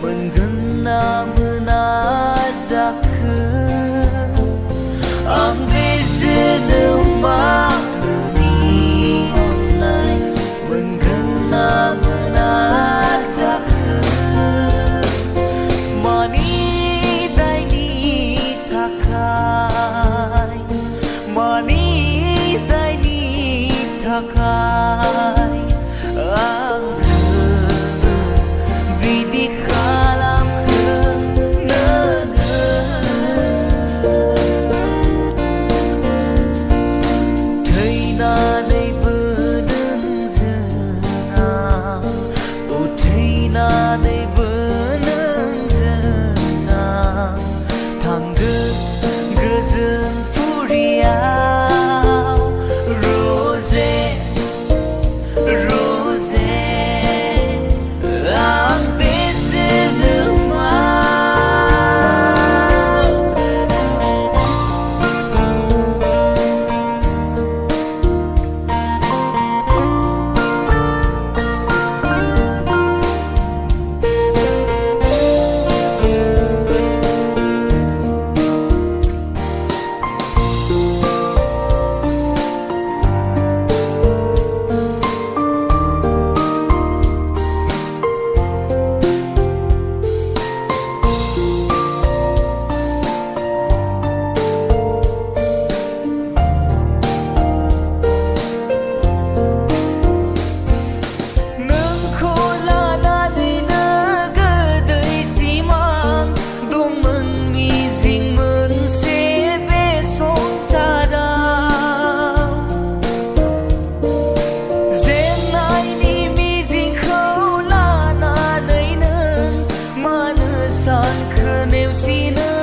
mengenazaku ambil selemah demi online mengenazaku mani daini takai mani daini takai bidik kalam ke theinanai benenjengang oh theinanai benenjengang tanggeng goजोन furiau rose San khờ nêu xin